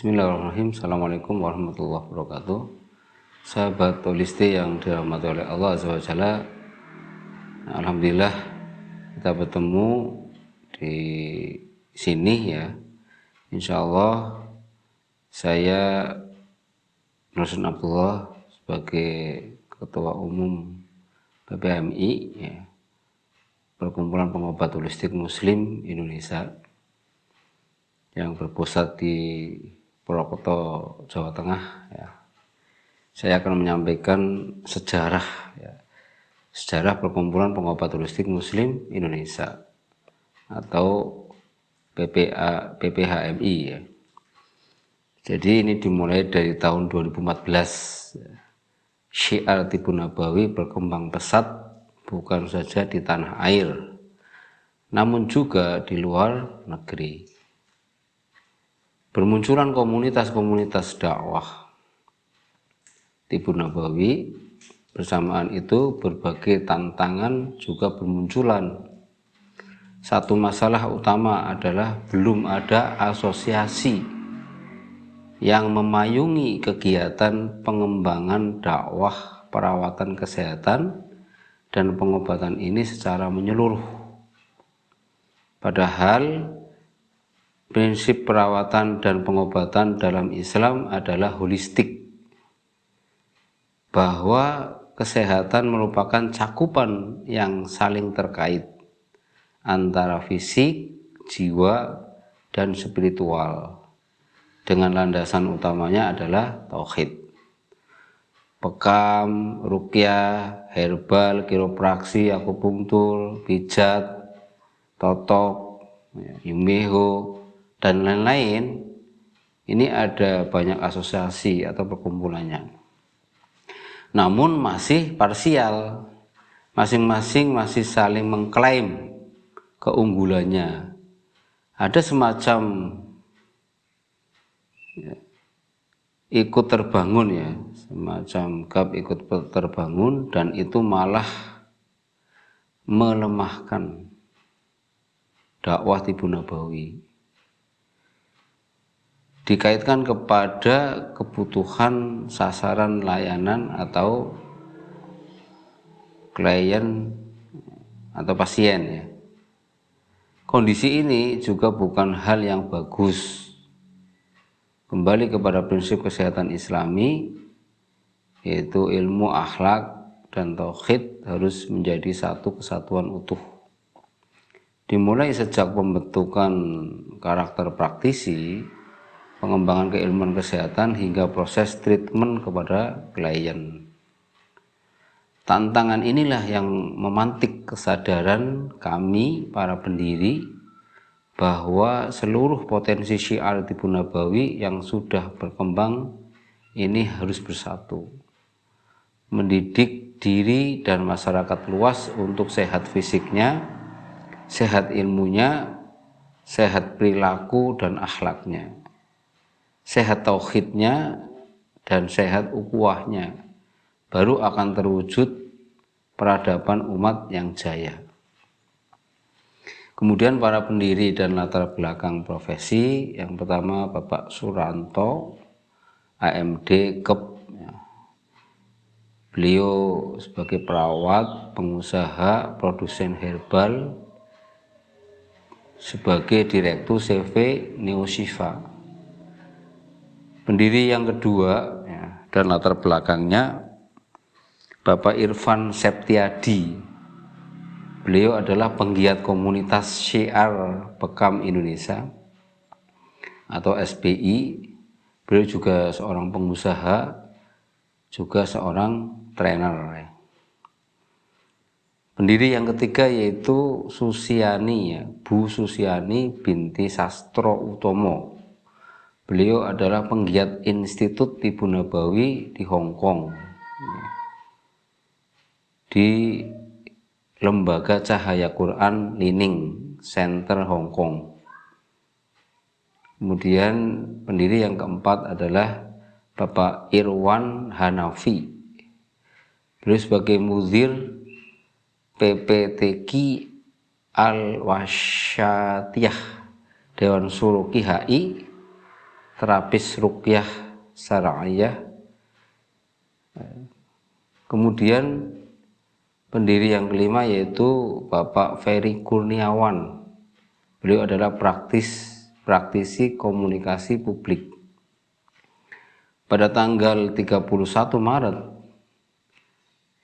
Bismillahirrahmanirrahim. Assalamualaikum warahmatullahi wabarakatuh. Sahabat Holisti yang dirahmati oleh Allah Azza wa Jalla, alhamdulillah kita bertemu di sini ya. Insya Allah saya Nursin Abdullah sebagai Ketua Umum PPMI ya, Perkumpulan Pengobat Holistik Muslim Indonesia, yang berpusat di Purwokerto, Jawa Tengah ya. Saya akan menyampaikan sejarah Perkumpulan Pengobat Holistik Muslim Indonesia atau PPHMI ya. Jadi ini dimulai dari tahun 2014. Syiar Tibu Nabawi berkembang pesat bukan saja di tanah air, namun juga di luar negeri. Bermunculan komunitas-komunitas dakwah Tibu Nabawi, bersamaan itu berbagai tantangan juga bermunculan. Satu masalah utama adalah belum ada asosiasi yang memayungi kegiatan pengembangan dakwah perawatan kesehatan dan pengobatan ini secara menyeluruh. Padahal prinsip perawatan dan pengobatan dalam Islam adalah holistik, bahwa kesehatan merupakan cakupan yang saling terkait antara fisik, jiwa, dan spiritual, dengan landasan utamanya adalah tauhid. Bekam, ruqyah, herbal, kiropraksi, akupunktur, pijat, totok, yumeho, dan lain-lain, ini ada banyak asosiasi atau perkumpulannya. Namun masih parsial, masing-masing masih saling mengklaim keunggulannya. Ada semacam ikut terbangun ya, semacam gap ikut terbangun, dan itu malah melemahkan dakwah Tibu Nabawi. Dikaitkan kepada kebutuhan sasaran layanan atau klien atau pasien ya. Kondisi ini juga bukan hal yang bagus. Kembali kepada prinsip kesehatan Islami, yaitu ilmu akhlak dan tauhid harus menjadi satu kesatuan utuh. Dimulai sejak pembentukan karakter praktisi, pengembangan keilmuan kesehatan, hingga proses treatment kepada klien. Tantangan inilah yang memantik kesadaran kami para pendiri bahwa seluruh potensi syiar Tibu Nabawi yang sudah berkembang ini harus bersatu, mendidik diri dan masyarakat luas untuk sehat fisiknya, sehat ilmunya, sehat perilaku dan akhlaknya, sehat tauhidnya, dan sehat ukhuwahnya. Baru akan terwujud peradaban umat yang jaya. Kemudian para pendiri dan latar belakang profesi, yang pertama Bapak Suranto, AMD KEP. Beliau sebagai perawat, pengusaha, produsen herbal, sebagai direktur CV Neoshifa. Pendiri yang kedua ya, dan latar belakangnya Bapak Irfan Septiadi. Beliau adalah penggiat komunitas syiar Bekam Indonesia atau SBI. Beliau juga seorang pengusaha, juga seorang trainer. Pendiri yang ketiga yaitu Susiani ya, Bu Susiani binti Sastro Utomo. Beliau adalah penggiat Institut Tibu Nabawi di Hong Kong, di Lembaga Cahaya Quran Lining Center Hong Kong. Kemudian pendiri yang keempat adalah Bapak Irwan Hanafi. Beliau sebagai mudir PPTQ Al-Wasyatiyah Dewan Suruh HI terapis ruqyah syar'iyah. Kemudian pendiri yang kelima yaitu Bapak Ferry Kurniawan. Beliau adalah praktisi komunikasi publik. Pada tanggal 31 Maret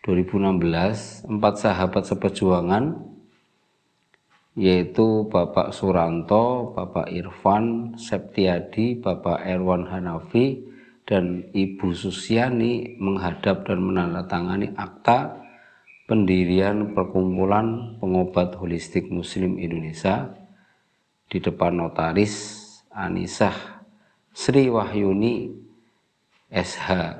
2016, 4 sahabat seperjuangan yaitu Bapak Suranto, Bapak Irfan Septiadi, Bapak Erwan Hanafi, dan Ibu Susiani menghadap dan menandatangani akta pendirian Perkumpulan Pengobat Holistik Muslim Indonesia di depan Notaris Anisah Sri Wahyuni SH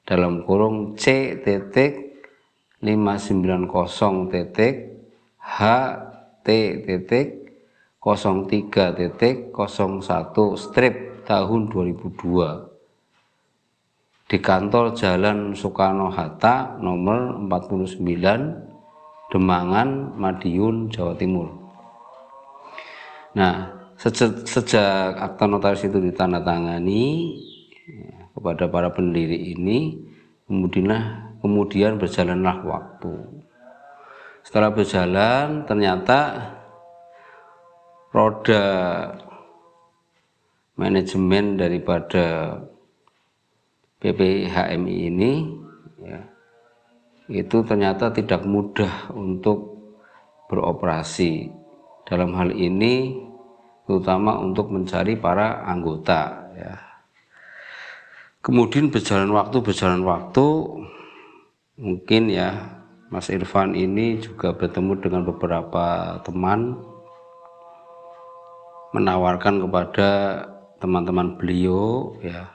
dalam kurung C.T.-900T-H.T.03.01 tahun 2002 di kantor Jalan Soekarno-Hatta nomor 49 Demangan, Madiun, Jawa Timur. Nah, sejak akta notaris itu ditandatangani kepada para pendiri ini, kemudian berjalanlah waktu. Setelah berjalan, ternyata roda manajemen daripada PPHMI ini ya, itu ternyata tidak mudah untuk beroperasi. Dalam hal ini terutama untuk mencari para anggota ya. Kemudian berjalan waktu mungkin ya Mas Irfan ini juga bertemu dengan beberapa teman, menawarkan kepada teman-teman beliau ya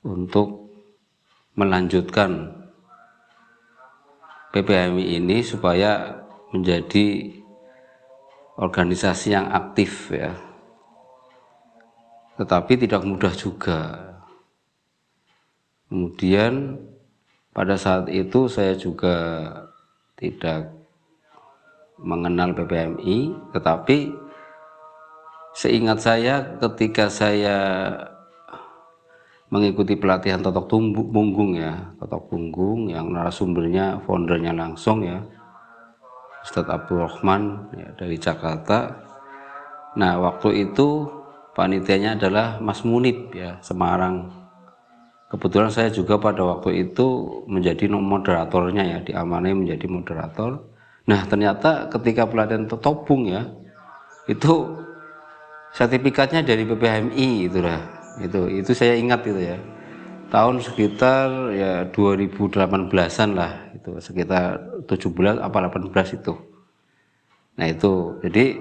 untuk melanjutkan PPHMI ini supaya menjadi organisasi yang aktif ya. Tetapi tidak mudah juga. Kemudian pada saat itu saya juga tidak mengenal PPHMI, tetapi seingat saya ketika saya mengikuti pelatihan totok punggung ya, totok punggung yang narasumbernya, foundernya langsung ya, Ustadz Abdul Rahman ya, dari Jakarta. Nah, waktu itu panitianya adalah Mas Munib ya, Semarang. Kebetulan saya juga pada waktu itu menjadi moderatornya ya, diamanai menjadi moderator. Nah, ternyata ketika pelatihan topung ya, itu sertifikatnya dari PPHMI itulah. Itu saya ingat itu ya. Tahun sekitar ya 2018-an lah, itu sekitar 17 apa 18 itu. Nah itu, jadi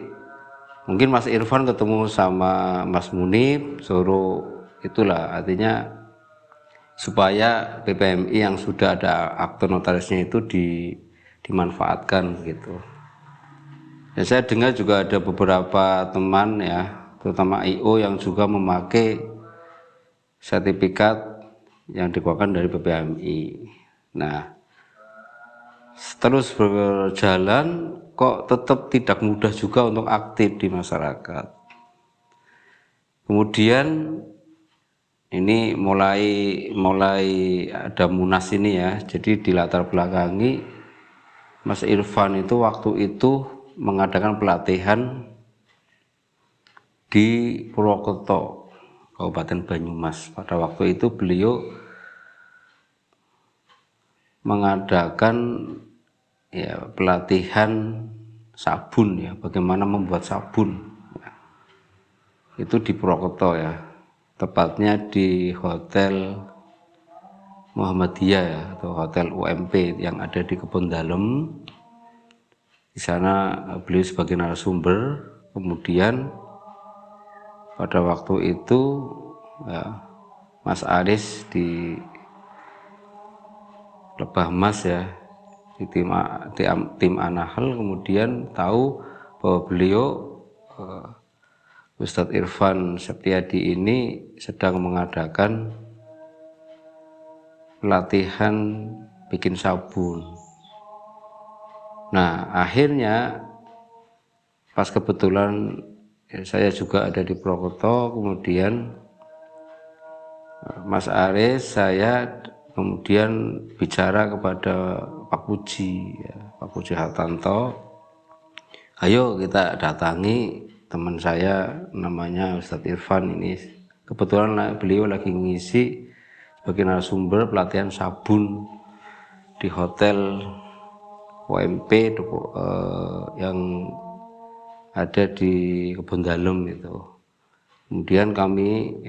mungkin Mas Irfan ketemu sama Mas Munib, suruh itulah, artinya supaya PPHMI yang sudah ada akte notarisnya itu dimanfaatkan gitu. Dan saya dengar juga ada beberapa teman ya, terutama IO yang juga memakai sertifikat yang dikeluarkan dari PPHMI. Nah, terus berjalan kok tetap tidak mudah juga untuk aktif di masyarakat. Kemudian ini mulai ada munas ini ya. Jadi di latar belakangi Mas Irfan itu waktu itu mengadakan pelatihan di Purwokerto, Kabupaten Banyumas. Pada waktu itu beliau mengadakan ya pelatihan sabun ya, bagaimana membuat sabun ya. Itu di Purwokerto ya, tepatnya di Hotel Muhammadiyah ya, atau Hotel UMP yang ada di Kebon Dalem. Di sana beliau sebagai narasumber. Kemudian pada waktu itu ya, Mas Aris di Lebah Mas ya, di tim Anahal, kemudian tahu bahwa beliau Ustadz Irfan Septiadi ini sedang mengadakan pelatihan bikin sabun. Nah akhirnya pas kebetulan saya juga ada di Purwokerto, kemudian Mas Aris, saya kemudian bicara kepada Pak Puji, ya, Pak Puji Hartanto, ayo kita datangi teman saya namanya Ustadz Irfan ini. Kebetulan beliau lagi ngisi sebagai narasumber pelatihan sabun di hotel OMP yang ada di Kebon Dalem itu. Kemudian kami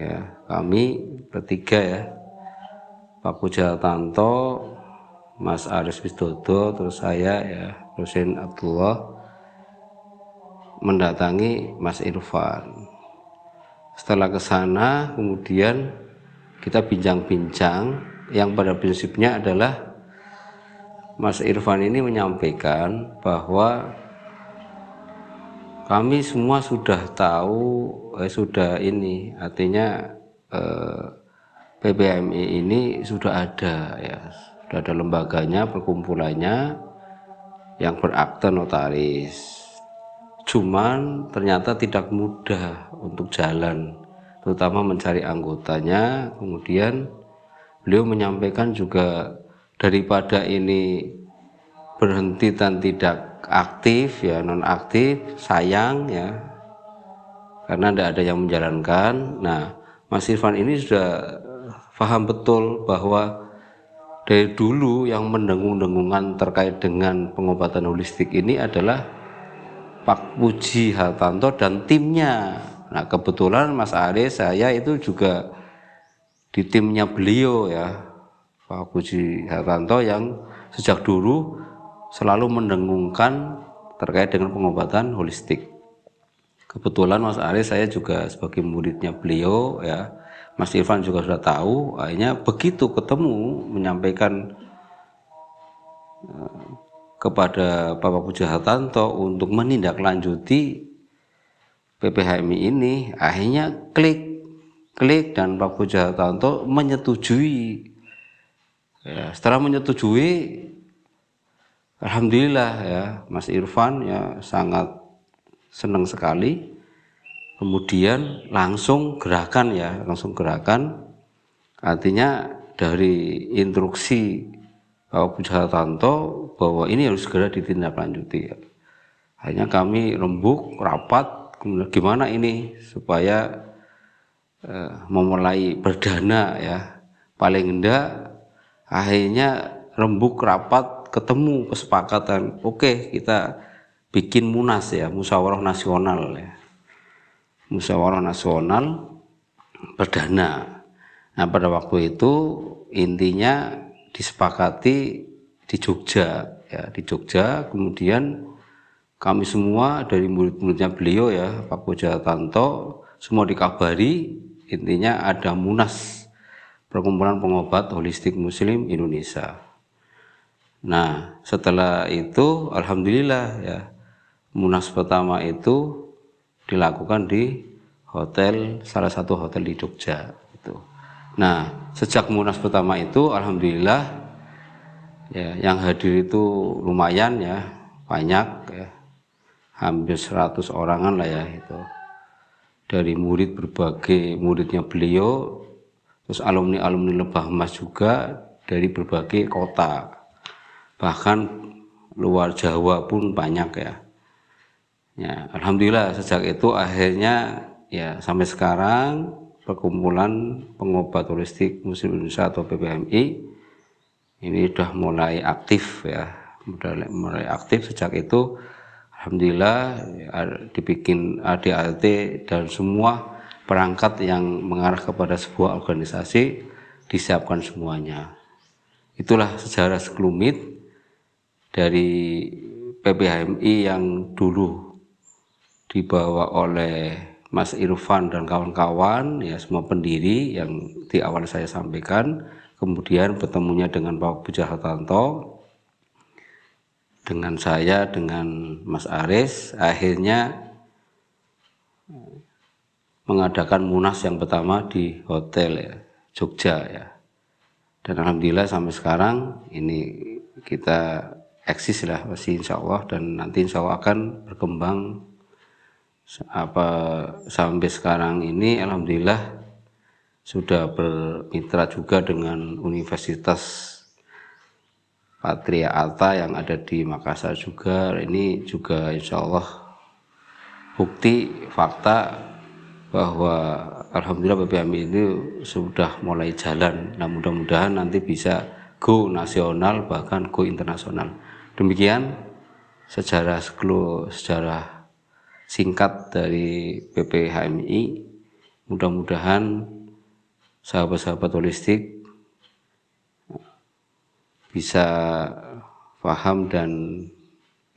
bertiga ya, Pak Puji Hartanto, Mas Aris Wisdodo, terus saya ya, Husein Abdullah, mendatangi Mas Irfan. Setelah ke sana kemudian kita bincang-bincang, yang pada prinsipnya adalah Mas Irfan ini menyampaikan bahwa kami semua sudah tahu, artinya PPHMI ini sudah ada ya, sudah ada lembaganya, perkumpulannya yang berakte notaris. Cuman ternyata tidak mudah untuk jalan, terutama mencari anggotanya. Kemudian beliau menyampaikan juga daripada ini berhenti dan tidak aktif ya, non aktif, sayang ya, karena tidak ada yang menjalankan. Nah, Mas Irfan ini sudah paham betul bahwa dari dulu yang mendengung-dengungan terkait dengan pengobatan holistik ini adalah Pak Puji Hartanto dan timnya. Nah, kebetulan Mas Aris, saya itu juga di timnya beliau ya, Pak Puji Hartanto, yang sejak dulu selalu mendengungkan terkait dengan pengobatan holistik. Kebetulan Mas Aris, saya juga sebagai muridnya beliau ya, Mas Irfan juga sudah tahu. Akhirnya begitu ketemu menyampaikan kepada Bapak Puji Hartanto untuk menindaklanjuti PPHMI ini, akhirnya klik dan Pak Puji Hartanto menyetujui. Ya, setelah menyetujui, alhamdulillah ya, Mas Irfan ya sangat senang sekali. Kemudian langsung gerakan, artinya dari instruksi Pak Puji Hartanto bahwa ini harus segera ditindaklanjuti ya. Akhirnya kami rembuk rapat, kemudian gimana ini supaya memulai berdana ya, paling enggak akhirnya rembuk rapat, ketemu kesepakatan, oke, kita bikin munas ya, musyawarah nasional ya, musyawarah nasional perdana. Nah, pada waktu itu intinya disepakati di Jogja ya, di Jogja. Kemudian kami semua dari murid-muridnya beliau ya, Pak Puji Hartanto, semua dikabari intinya ada munas Perkumpulan Pengobat Holistik Muslim Indonesia. Nah, setelah itu alhamdulillah ya, munas pertama itu dilakukan di salah satu hotel di Jogja itu. Nah, sejak munas pertama itu alhamdulillah ya, yang hadir itu lumayan ya, banyak ya, hampir 100 orangan lah ya itu, dari berbagai muridnya beliau, terus alumni Lebah Emas juga dari berbagai kota, bahkan luar Jawa pun banyak ya. Ya, alhamdulillah sejak itu akhirnya ya sampai sekarang Perkumpulan Pengobat Holistik Muslim Indonesia atau PPHMI ini sudah mulai aktif ya, mulai aktif. Sejak itu alhamdulillah dibikin ADART dan semua perangkat yang mengarah kepada sebuah organisasi disiapkan semuanya. Itulah sejarah sekelumit dari PPHMI yang dulu dibawa oleh Mas Irfan dan kawan-kawan ya, semua pendiri yang di awal saya sampaikan. Kemudian bertemunya dengan Pak Puji Hartanto, dengan saya, dengan Mas Aris, akhirnya mengadakan munas yang pertama di hotel ya, Jogja ya. Dan alhamdulillah sampai sekarang ini kita eksis lah masih insya Allah, dan nanti insya Allah akan berkembang sampai sekarang ini alhamdulillah sudah bermitra juga dengan Universitas Patria Alta yang ada di Makassar juga. Ini juga insya Allah bukti fakta bahwa alhamdulillah PPMI ini sudah mulai jalan. Nah mudah-mudahan nanti bisa go nasional bahkan go internasional. Demikian sejarah singkat dari PPHMI. Mudah-mudahan sahabat-sahabat holistik bisa paham dan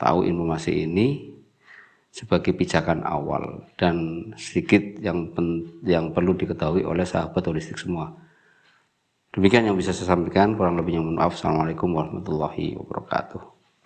tahu informasi ini sebagai pijakan awal dan sedikit yang perlu diketahui oleh sahabat holistik semua. Demikian yang bisa saya sampaikan, kurang lebihnya mohon maaf. Assalamualaikum warahmatullahi wabarakatuh.